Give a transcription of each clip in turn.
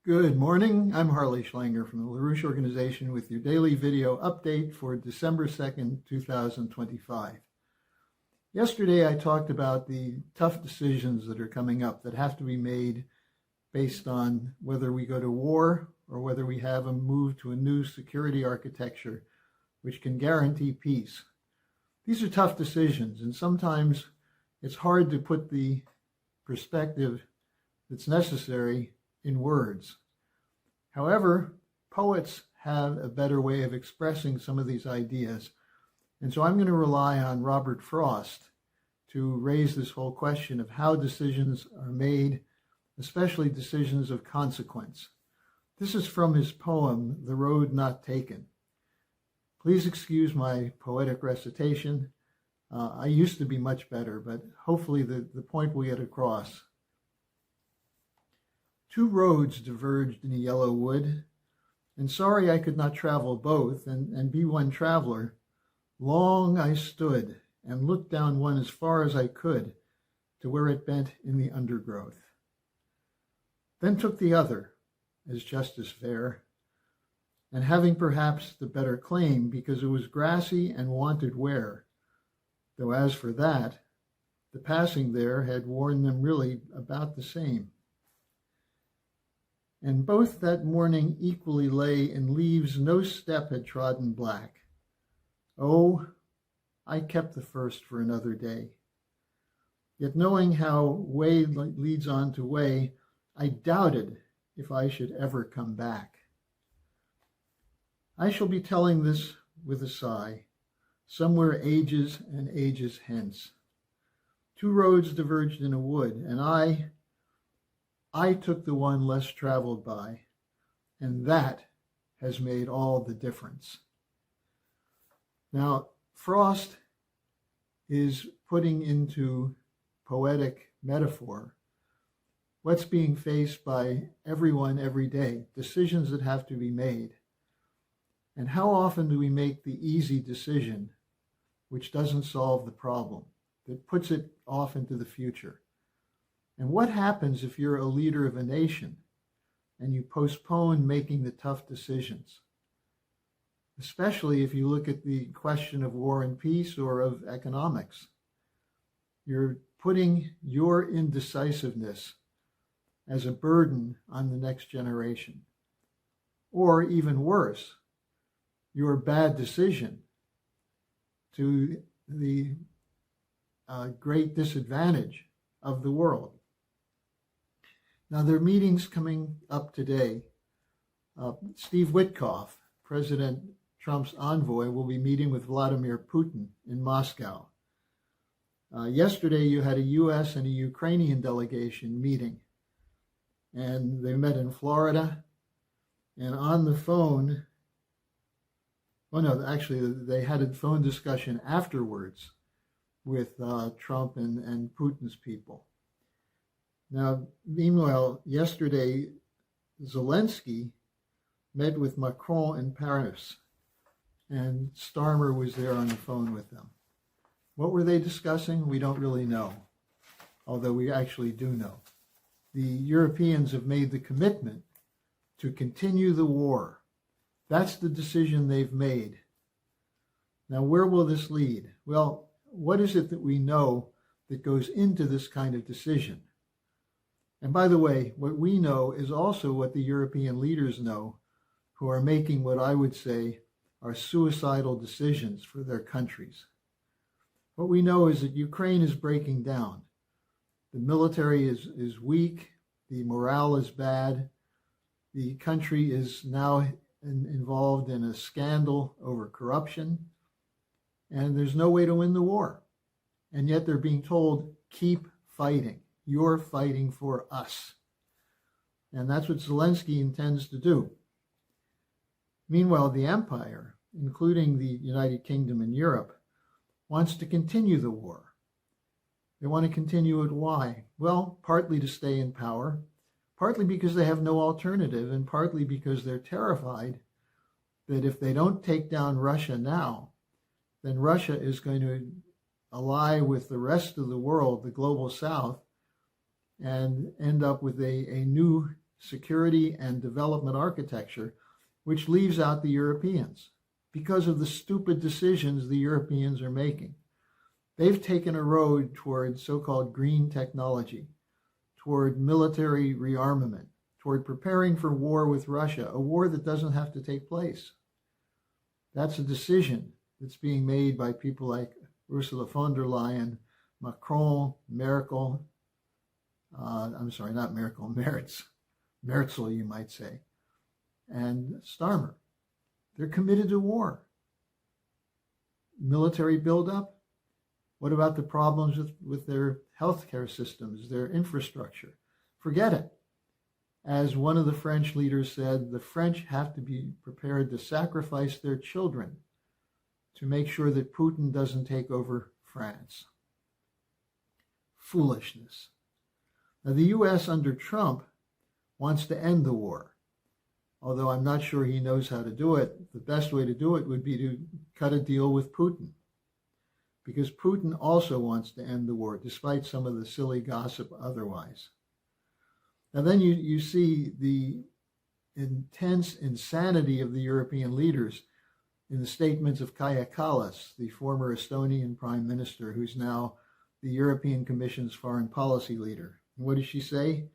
Good morning. I'm harleysch from the LaRouche organization with your daily video update for December 2nd, 2025. Yesterday, I talked about the tough decisions that are coming up that have to be made based on whether we go to war or whether we have a move to a new security architecture which can guarantee peace. These are tough decisions, and sometimes it's hard to put the perspective that's necessary in words. However, poets have a better way of expressing some of these ideas, and so I'm going to rely on Robert Frost to raise this whole question of how decisions are made, especially decisions of consequence. This is from his poem, The Road Not Taken. Please excuse my poetic recitation. I used to be much better, but hopefully the point will get across. Two roads diverged in a yellow wood, and sorry I could not travel both and be one traveler. Long I stood and looked down one as far as I could to where it bent in the undergrowth. Then took the other as just as fair, and having perhaps the better claim because it was grassy and wanted wear, though as for that, the passing there had worn them really about the same. And both that morning equally lay in leaves no step had trodden black. Oh, I kept the first for another day. Yet knowing how way leads on to way, I doubted if I should ever come back. I shall be telling this with a sigh, somewhere ages and ages hence. Two roads diverged in a wood, and I took the one less traveled by, and that has made all the difference. Now, Frost is putting into poetic metaphor what's being faced by everyone every day, decisions that have to be made. And how often do we make the easy decision which doesn't solve the problem, that puts it off into the future? And what happens if you're a leader of a nation and you postpone making the tough decisions? Especially if you look at the question of war and peace or of economics. You're putting your indecisiveness as a burden on the next generation. Or even worse, your bad decision to the great disadvantage of the world. Now, there are meetings coming up today. Steve Witkoff, President Trump's envoy, will be meeting with Vladimir Putin in Moscow. Yesterday, you had a U.S. and a Ukrainian delegation meeting, and they met in Florida. And on the phone, they had a phone discussion afterwards with Trump and Putin's people. Now, meanwhile, yesterday, Zelensky met with Macron in Paris, and Starmer was there on the phone with them. What were they discussing? We don't really know, although we actually do know. The Europeans have made the commitment to continue the war. That's the decision they've made. Now, where will this lead? Well, what is it that we know that goes into this kind of decision? And by the way, what we know is also what the European leaders know, who are making what I would say are suicidal decisions for their countries. What we know is that Ukraine is breaking down. The military is weak. The morale is bad. The country is now involved in a scandal over corruption. And there's no way to win the war. And yet they're being told, keep fighting. You're fighting for us. And that's what Zelensky intends to do. Meanwhile, the empire, including the United Kingdom and Europe, wants to continue the war. They want to continue it. Why? Well, partly to stay in power, partly because they have no alternative, and partly because they're terrified that if they don't take down Russia now, then Russia is going to ally with the rest of the world, the global south, and end up with a new security and development architecture, which leaves out the Europeans because of the stupid decisions the Europeans are making. They've taken a road toward so-called green technology, toward military rearmament, toward preparing for war with Russia, a war that doesn't have to take place. That's a decision that's being made by people like Ursula von der Leyen, Macron, Merkel, Merzel, you might say, and Starmer. They're committed to war. Military buildup. What about the problems with their healthcare systems, their infrastructure? Forget it. As one of the French leaders said, the French have to be prepared to sacrifice their children to make sure that Putin doesn't take over France. Foolishness. Now, the U.S. under Trump wants to end the war. Although I'm not sure he knows how to do it, the best way to do it would be to cut a deal with Putin. Because Putin also wants to end the war, despite some of the silly gossip otherwise. Now then you see the intense insanity of the European leaders in the statements of Kaja Kallas, the former Estonian prime minister, who's now the European Commission's foreign policy leader. And what did she say?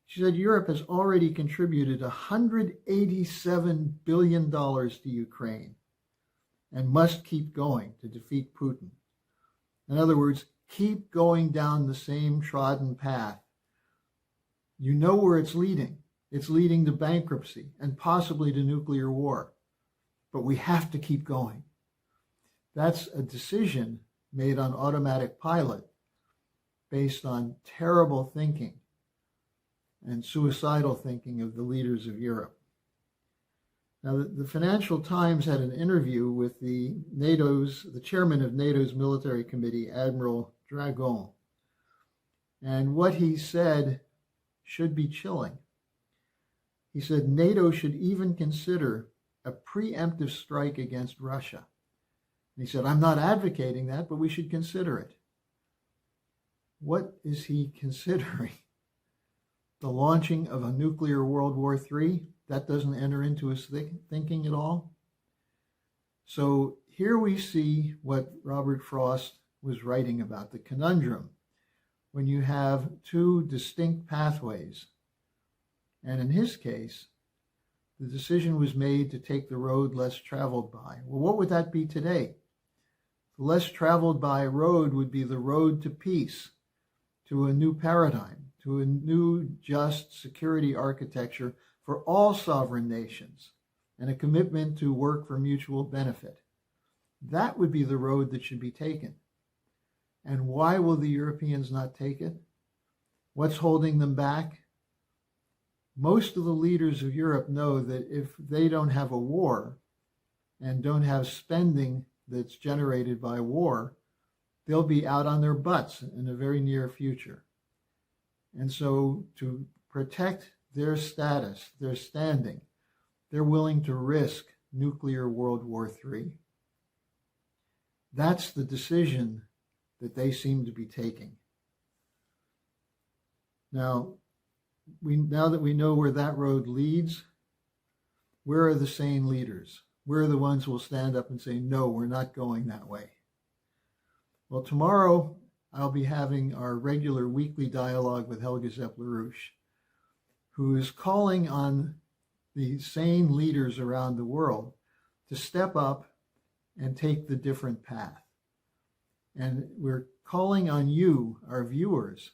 She said Europe has already contributed $187 billion to Ukraine and must keep going to defeat Putin. In other words, keep going down the same trodden path. You know where it's leading. It's leading to bankruptcy and possibly to nuclear war. But we have to keep going. That's a decision made on automatic pilot based on terrible thinking and suicidal thinking of the leaders of Europe. Now, the Financial Times had an interview with the chairman of NATO's military committee, Admiral Dragon. And what he said should be chilling. He said NATO should even consider a preemptive strike against Russia. And he said, I'm not advocating that, but we should consider it. What is he considering? The launching of a nuclear World War III? That doesn't enter into his thinking at all. So here we see what Robert Frost was writing about, the conundrum, when you have two distinct pathways. And in his case, the decision was made to take the road less traveled by. Well, what would that be today? The less traveled by road would be the road to peace, to a new paradigm, to a new just security architecture for all sovereign nations, and a commitment to work for mutual benefit. That would be the road that should be taken. And why will the Europeans not take it? What's holding them back? Most of the leaders of Europe know that if they don't have a war and don't have spending that's generated by war, they'll be out on their butts in a very near future. And so to protect their status, their standing, they're willing to risk nuclear World War III. That's the decision that they seem to be taking. Now that we know where that road leads, where are the sane leaders? Where are the ones who will stand up and say, no, we're not going that way? Well, tomorrow I'll be having our regular weekly dialogue with Helga Zepp-LaRouche, who is calling on the sane leaders around the world to step up and take the different path. And we're calling on you, our viewers,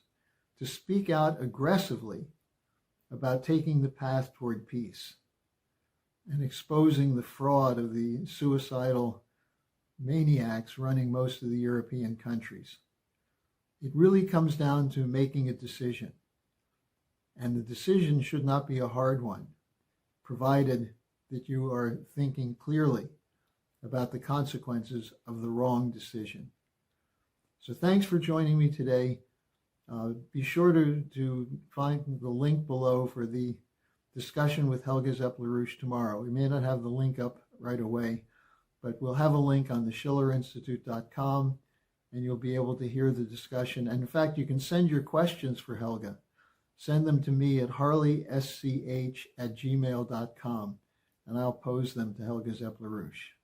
to speak out aggressively about taking the path toward peace and exposing the fraud of the suicidal maniacs running most of the European countries. It really comes down to making a decision. And the decision should not be a hard one, provided that you are thinking clearly about the consequences of the wrong decision. So thanks for joining me today. Be sure to find the link below for the discussion with Helga Zepp-LaRouche tomorrow. We may not have the link up right away, but we'll have a link on the schillerinstitute.com, and you'll be able to hear the discussion. And in fact, you can send your questions for Helga send them to me at harleysch@gmail.com, and I'll pose them to Helga Zepp-LaRouche.